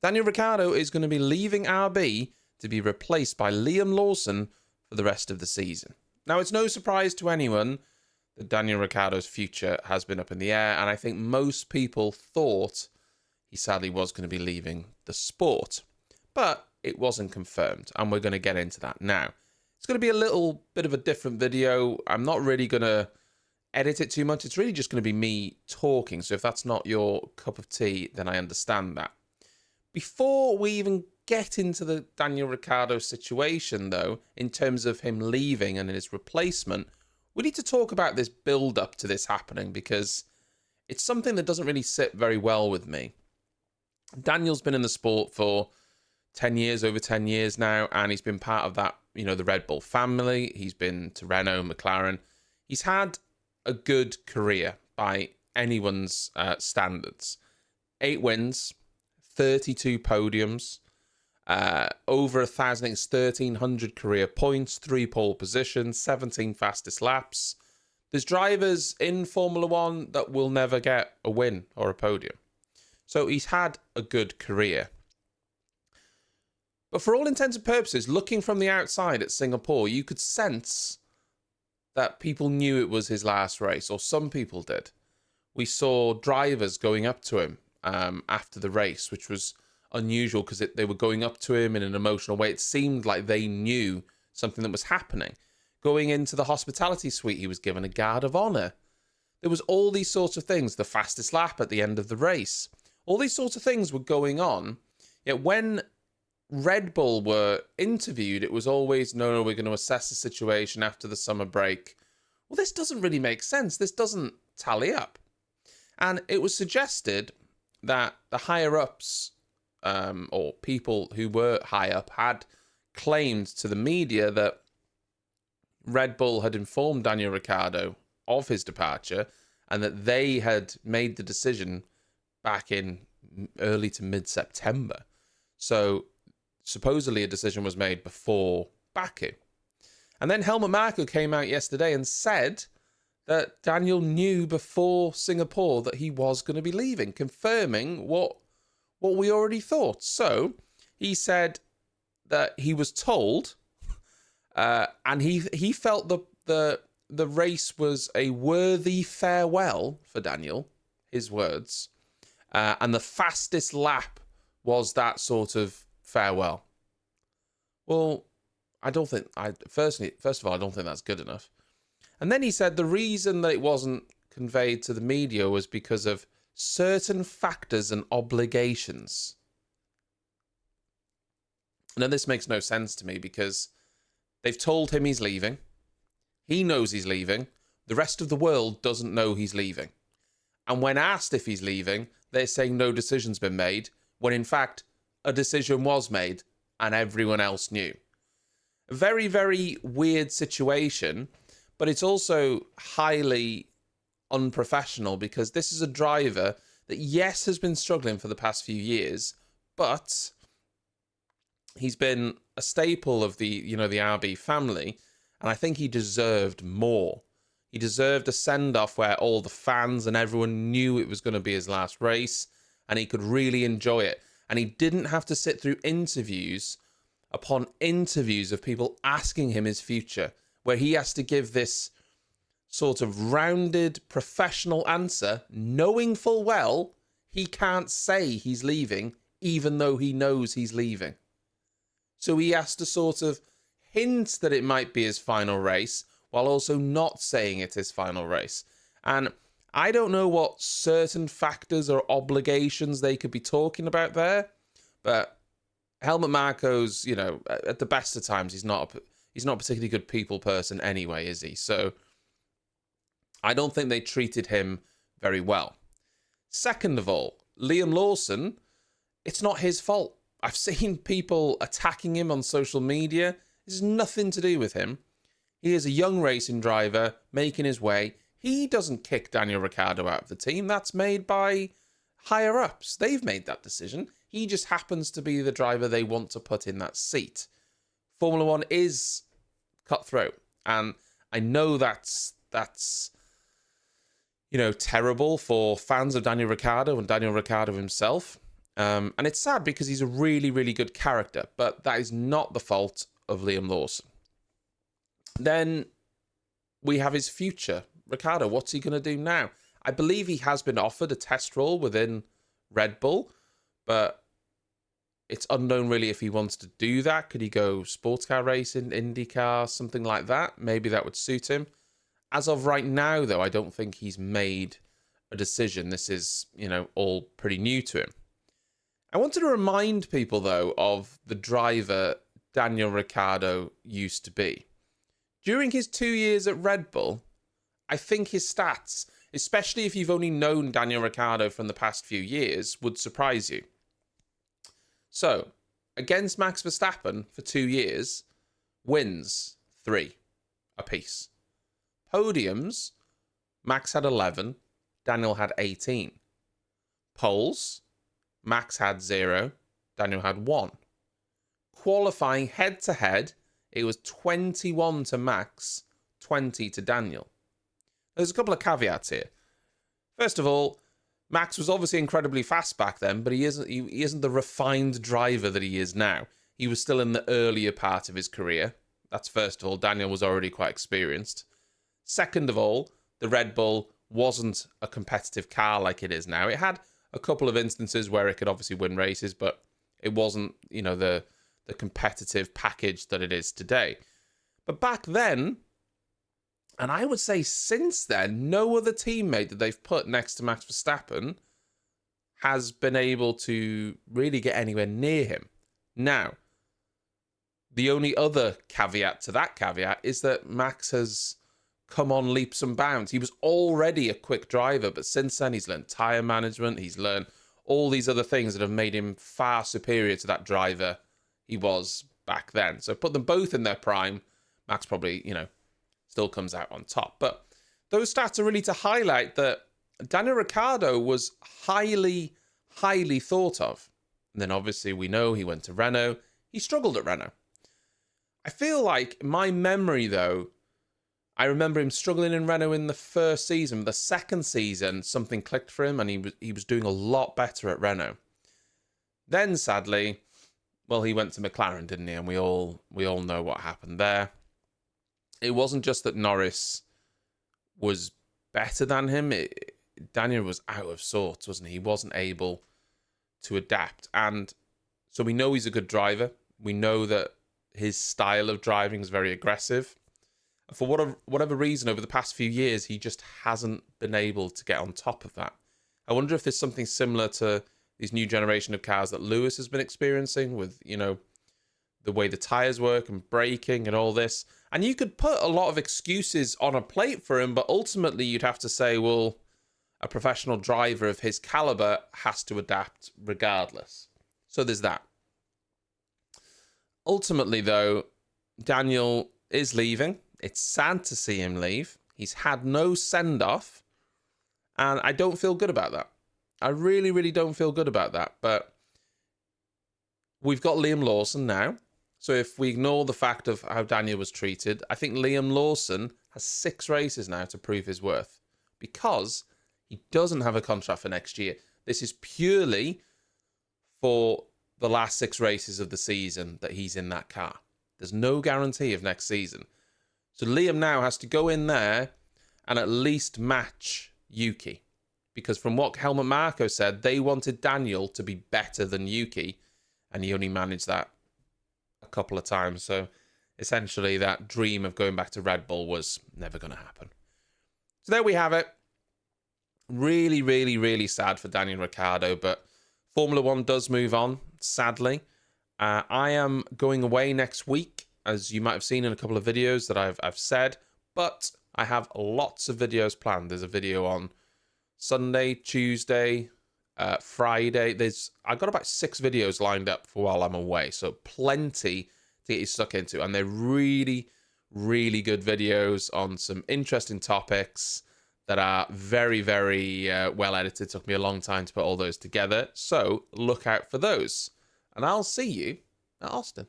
Daniel Ricciardo is going to be leaving RB to be replaced by Liam Lawson for the rest of the season. Now, it's no surprise to anyone that Daniel Ricciardo's future has been up in the air, and I think most people thought he sadly was going to be leaving the sport. But it wasn't confirmed, and we're going to get into that now. It's going to be a little bit of a different video. I'm not really going to edit it too much. It's really just going to be me talking, so if that's not your cup of tea, then I understand that. Before we even get into the Daniel Ricciardo situation, though, in terms of him leaving and his replacement, we need to talk about this build-up to this happening, because it's something that doesn't really sit very well with me. Daniel's been in the sport for 10 years, over 10 years now, and he's been part of that, the Red Bull family. He's been to Renault, McLaren. He's had a good career by anyone's standards. 8 wins, 32 podiums, over 1,000, I think it's 1,300 career points, 3 pole positions, 17 fastest laps. There's drivers in Formula One that will never get a win or a podium. So he's had a good career. But for all intents and purposes, looking from the outside at Singapore, you could sense that people knew it was his last race, or some people did. We saw drivers going up to him after the race, which was unusual because they were going up to him in an emotional way. It seemed like they knew something that was happening. Going into the hospitality suite, he was given a guard of honour. There was all these sorts of things, the fastest lap at the end of the race. All these sorts of things were going on. Yet when Red Bull were interviewed, it was always, no, we're going to assess the situation after the summer break. Well, this doesn't really make sense. This doesn't tally up. And it was suggested that the higher-ups, or people who were high up, had claimed to the media that Red Bull had informed Daniel Ricciardo of his departure, and that they had made the decision back in early to mid-September. So supposedly a decision was made before Baku. And then Helmut Marko came out yesterday and said that Daniel knew before Singapore that he was going to be leaving, confirming what we already thought. So he said that he was told, and he felt the race was a worthy farewell for Daniel, his words, and the fastest lap was that sort of farewell. Well, first of all, I don't think that's good enough. And then he said the reason that it wasn't conveyed to the media was because of certain factors and obligations. Now, this makes no sense to me, because they've told him he's leaving. He knows he's leaving. The rest of the world doesn't know he's leaving. And when asked if he's leaving, they're saying no decision's been made, when in fact a decision was made and everyone else knew. A very, very weird situation, but it's also highly unprofessional, because this is a driver that, yes, has been struggling for the past few years, but he's been a staple of the RB family, and I think he deserved more. He deserved a send-off where all the fans and everyone knew it was going to be his last race, and he could really enjoy it. And he didn't have to sit through interviews upon interviews of people asking him his future, where he has to give this sort of rounded, professional answer, knowing full well he can't say he's leaving, even though he knows he's leaving. So he has to sort of hint that it might be his final race, while also not saying it's his final race. And I don't know what certain factors or obligations they could be talking about there, but Helmut Marko's, at the best of times, he's not a particularly good people person anyway, is he? So I don't think they treated him very well. Second of all, Liam Lawson, it's not his fault. I've seen people attacking him on social media. This has nothing to do with him. He is a young racing driver making his way. He doesn't kick Daniel Ricciardo out of the team. That's made by higher-ups. They've made that decision. He just happens to be the driver they want to put in that seat. Formula One is cutthroat, and I know that's terrible for fans of Daniel Ricciardo and Daniel Ricciardo himself. And it's sad because he's a really, really good character, but that is not the fault of Liam Lawson. Then we have his future. Ricciardo, what's he going to do now? I believe he has been offered a test role within Red Bull, but it's unknown really if he wants to do that. Could he go sports car racing, IndyCar, something like that? Maybe that would suit him. As of right now, though, I don't think he's made a decision. This is, all pretty new to him. I wanted to remind people, though, of the driver Daniel Ricciardo used to be. During his 2 years at Red Bull, I think his stats, especially if you've only known Daniel Ricciardo from the past few years, would surprise you. So, against Max Verstappen for 2 years, wins 3 apiece. Podiums, Max had 11, Daniel had 18. Poles, Max had 0, Daniel had 1. Qualifying head-to-head, it was 21 to Max, 20 to Daniel. There's a couple of caveats here. First of all, Max was obviously incredibly fast back then, but he isn't the refined driver that he is now. He was still in the earlier part of his career. That's first of all. Daniel was already quite experienced. Second of all, the Red Bull wasn't a competitive car like it is now. It had a couple of instances where it could obviously win races, but it wasn't, the competitive package that it is today. But back then, and I would say since then, no other teammate that they've put next to Max Verstappen has been able to really get anywhere near him. Now, the only other caveat to that caveat is that Max has come on leaps and bounds. He was already a quick driver, but since then he's learned tyre management, he's learned all these other things that have made him far superior to that driver he was back then. So put them both in their prime, Max probably, still comes out on top. But those stats are really to highlight that Daniel Ricciardo was highly, highly thought of. And then obviously we know he went to Renault. He struggled at Renault. I feel like my memory, though, I remember him struggling in Renault in the first season. The second season, something clicked for him and he was doing a lot better at Renault. Then, sadly, well, he went to McLaren, didn't he? And we all know what happened there. It wasn't just that Norris was better than him. Daniel was out of sorts, wasn't he? He wasn't able to adapt. And so we know he's a good driver. We know that his style of driving is very aggressive. For whatever reason, over the past few years, he just hasn't been able to get on top of that. I wonder if there's something similar to these new generation of cars that Lewis has been experiencing with, the way the tyres work and braking and all this. And you could put a lot of excuses on a plate for him, but ultimately you'd have to say, well, a professional driver of his caliber has to adapt regardless. So there's that. Ultimately, though, Daniel is leaving. It's sad to see him leave. He's had no send-off, and I don't feel good about that. I really, really don't feel good about that. But we've got Liam Lawson now. So if we ignore the fact of how Daniel was treated, I think Liam Lawson has 6 races now to prove his worth because he doesn't have a contract for next year. This is purely for the last 6 races of the season that he's in that car. There's no guarantee of next season. So Liam now has to go in there and at least match Yuki. Because from what Helmut Marko said, they wanted Daniel to be better than Yuki, and he only managed that a couple of times. So essentially that dream of going back to Red Bull was never going to happen. So there we have it. Really, really, really sad for Daniel Ricciardo, but Formula One does move on, sadly. I am going away next week, as you might have seen in a couple of videos that I've said, but I have lots of videos planned. There's a video on Sunday, Tuesday, Friday. I've got about 6 videos lined up for while I'm away, so plenty to get you stuck into. And they're really, really good videos on some interesting topics that are very, very well edited. It took me a long time to put all those together, so look out for those. And I'll see you at Austin.